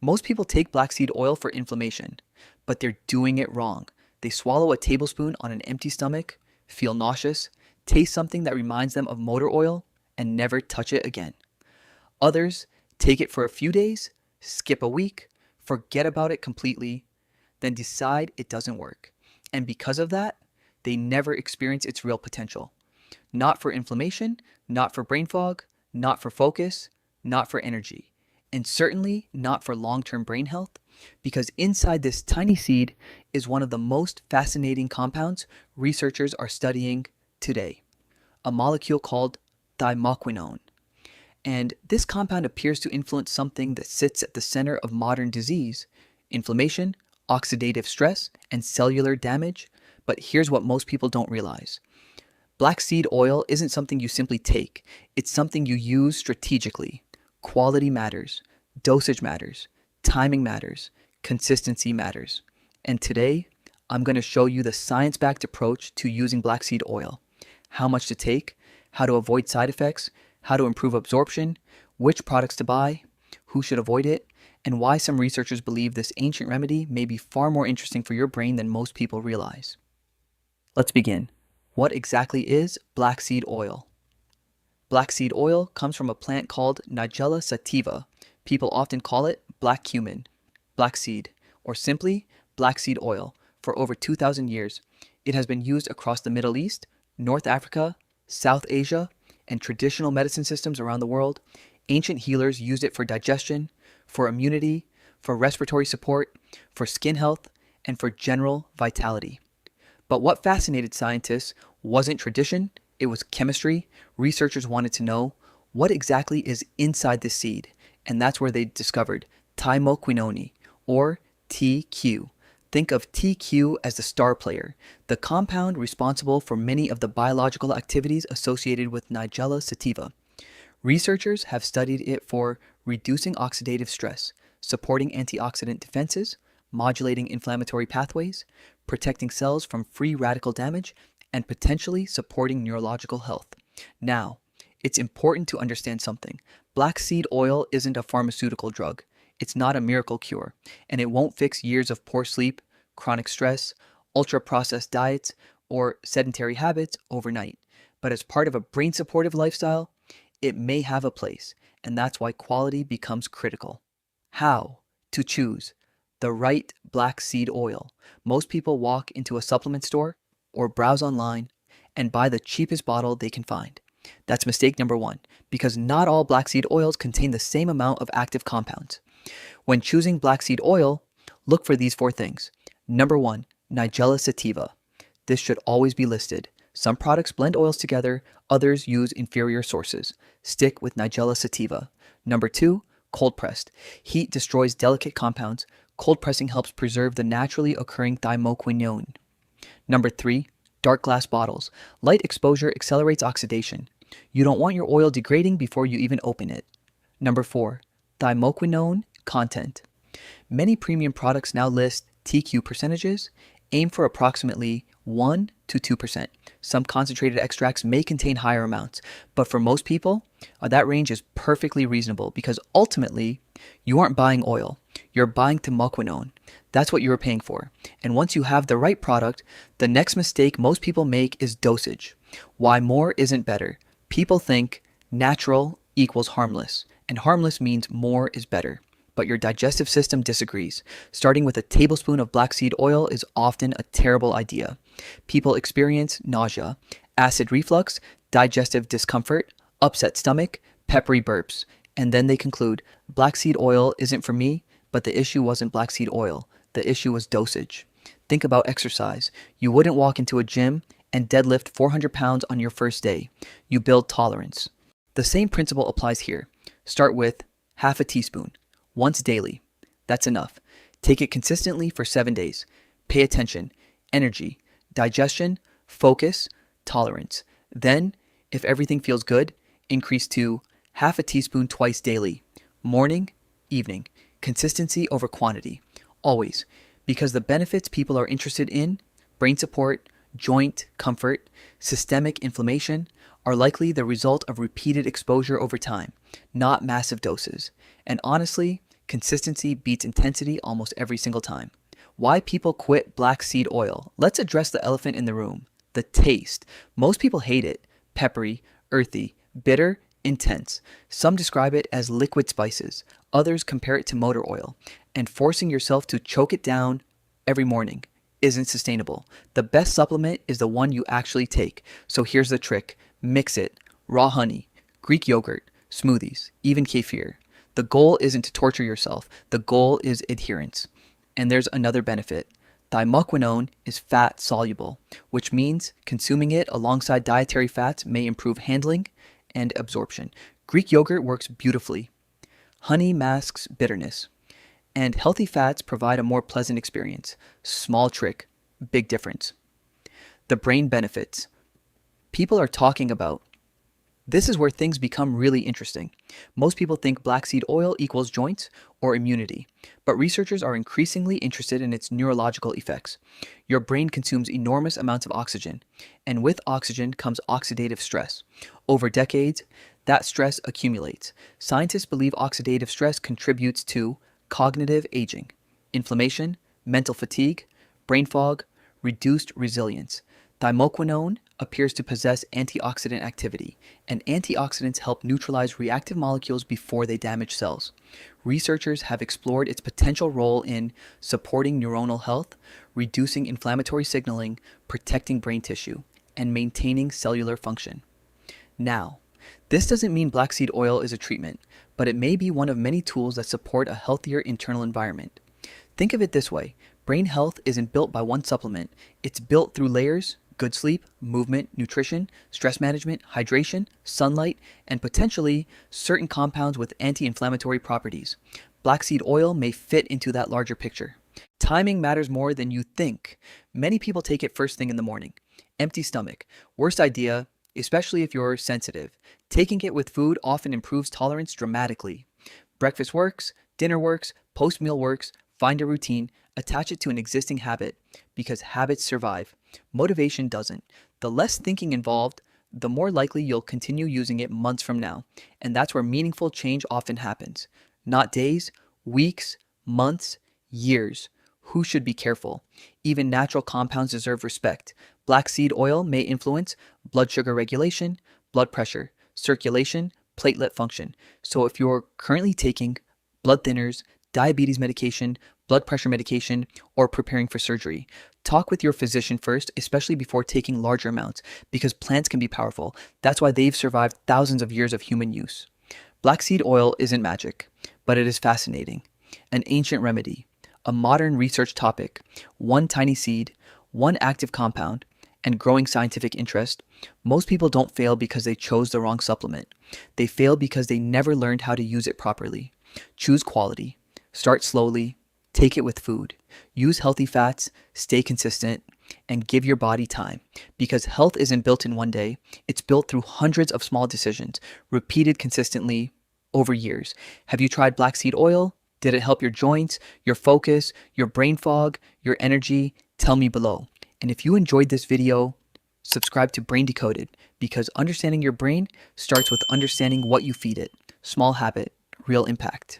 Most people take black seed oil for inflammation, but they're doing it wrong. They swallow a tablespoon on an empty stomach, feel nauseous, taste something that reminds them of motor oil, and never touch it again. Others take it for a few days, skip a week, forget about it completely, then decide it doesn't work. And because of that, they never experience its real potential. Not for inflammation, not for brain fog, not for focus, not for energy, and certainly not for long-term brain health, because inside this tiny seed is one of the most fascinating compounds researchers are studying today, a molecule called Thymoquinone. And this compound appears to influence something that sits at the center of modern disease: inflammation, oxidative stress, and cellular damage. But here's what most people don't realize. Black seed oil isn't something you simply take, it's something you use strategically. Quality matters, dosage matters, timing matters, consistency matters. And today, I'm going to show you the science-backed approach to using black seed oil: how much to take, how to avoid side effects, how to improve absorption, which products to buy, who should avoid it, and why some researchers believe this ancient remedy may be far more interesting for your brain than most people realize. Let's begin. What exactly is black seed oil? Black seed oil comes from a plant called Nigella sativa. People often call it black cumin, black seed, or simply black seed oil. For over 2,000 years, it has been used across the Middle East, North Africa, South Asia, and traditional medicine systems around the world. Ancient healers used it for digestion, for immunity, for respiratory support, for skin health, and for general vitality. But what fascinated scientists wasn't tradition, it was chemistry. Researchers wanted to know what exactly is inside the seed, and that's where they discovered Thymoquinone, or TQ. Think of TQ as the star player, the compound responsible for many of the biological activities associated with Nigella sativa. Researchers have studied it for reducing oxidative stress, supporting antioxidant defenses, modulating inflammatory pathways, protecting cells from free radical damage, and potentially supporting neurological health. Now, it's important to understand something. Black seed oil isn't a pharmaceutical drug. It's not a miracle cure, and it won't fix years of poor sleep, chronic stress, ultra-processed diets, or sedentary habits overnight. But as part of a brain-supportive lifestyle, it may have a place, and that's why quality becomes critical. How to choose the right black seed oil? Most people walk into a supplement store or browse online and buy the cheapest bottle they can find. That's mistake number one, because not all black seed oils contain the same amount of active compounds. When choosing black seed oil, look for these 4 things. Number 1, Nigella sativa. This should always be listed. Some products blend oils together, others use inferior sources. Stick with Nigella sativa. Number 2, cold pressed. Heat destroys delicate compounds. Cold pressing helps preserve the naturally occurring thymoquinone. Number 3, dark glass bottles. Light exposure accelerates oxidation. You don't want your oil degrading before you even open it. Number 4, Thymoquinone content. Many premium products now list TQ percentages. Aim for approximately 1 to 2%. Some concentrated extracts may contain higher amounts, but for most people, that range is perfectly reasonable, because ultimately, you aren't buying oil. You're buying Thymoquinone. That's what you're paying for. And once you have the right product, the next mistake most people make is dosage. Why more isn't better? People think natural equals harmless, and harmless means more is better. But your digestive system disagrees. Starting with a tablespoon of black seed oil is often a terrible idea. People experience nausea, acid reflux, digestive discomfort, upset stomach, peppery burps, and then they conclude, black seed oil isn't for me. But the issue wasn't black seed oil. The issue was dosage. Think about exercise. You wouldn't walk into a gym and deadlift 400 pounds on your first day. You build tolerance. The same principle applies here. Start with half a teaspoon, once daily. That's enough. Take it consistently for 7 days. Pay attention, energy, digestion, focus, tolerance. Then, if everything feels good, increase to half a teaspoon twice daily, morning, evening. Consistency over quantity, always, because the benefits people are interested in, brain support, joint comfort, systemic inflammation, are likely the result of repeated exposure over time, not massive doses. And honestly, Consistency beats intensity almost every single time. Why people quit black seed oil? Let's address the elephant in the room. The taste. Most people hate it. Peppery, earthy, bitter, intense. Some describe it as liquid spices. Others compare it to motor oil. And forcing yourself to choke it down every morning isn't sustainable. The best supplement is the one you actually take. So here's the trick. Mix it. Raw honey, Greek yogurt, smoothies, even kefir. The goal isn't to torture yourself. The goal is adherence. And there's another benefit. Thymoquinone is fat soluble, which means consuming it alongside dietary fats may improve handling and absorption. Greek yogurt works beautifully. Honey masks bitterness. And healthy fats provide a more pleasant experience. Small trick, big difference. The brain benefits. People are talking about. This is where things become really interesting. Most people think black seed oil equals joints or immunity, but researchers are increasingly interested in its neurological effects. Your brain consumes enormous amounts of oxygen, and with oxygen comes oxidative stress. Over decades, that stress accumulates. Scientists believe oxidative stress contributes to cognitive aging, inflammation, mental fatigue, brain fog, reduced resilience. Thymoquinone appears to possess antioxidant activity, and antioxidants help neutralize reactive molecules before they damage cells. Researchers have explored its potential role in supporting neuronal health, reducing inflammatory signaling, protecting brain tissue, and maintaining cellular function. Now, this doesn't mean black seed oil is a treatment, but it may be one of many tools that support a healthier internal environment. Think of it this way. Brain health isn't built by one supplement. It's built through layers: good sleep, movement, nutrition, stress management, hydration, sunlight, and potentially certain compounds with anti-inflammatory properties. Black seed oil may fit into that larger picture. Timing matters more than you think. Many people take it first thing in the morning. Empty stomach. Worst idea, especially if you're sensitive. Taking it with food often improves tolerance dramatically. Breakfast works, dinner works, post-meal works. Find a routine, attach it to an existing habit, because habits survive. Motivation doesn't. The less thinking involved, the more likely you'll continue using it months from now. And that's where meaningful change often happens. Not days, weeks, months, years. Who should be careful? Even natural compounds deserve respect. Black seed oil may influence blood sugar regulation, blood pressure, circulation, platelet function. So if you're currently taking blood thinners, diabetes medication, blood pressure medication, or preparing for surgery, talk with your physician first, especially before taking larger amounts, because plants can be powerful. That's why they've survived thousands of years of human use. Black seed oil isn't magic, but it is fascinating. An ancient remedy, a modern research topic, one tiny seed, one active compound, and growing scientific interest. Most people don't fail because they chose the wrong supplement. They fail because they never learned how to use it properly. Choose quality. Start slowly, take it with food, use healthy fats, stay consistent, and give your body time. Because health isn't built in one day, it's built through hundreds of small decisions, repeated consistently over years. Have you tried black seed oil? Did it help your joints, your focus, your brain fog, your energy? Tell me below. And if you enjoyed this video, subscribe to Brain Decoded, because understanding your brain starts with understanding what you feed it. Small habit, real impact.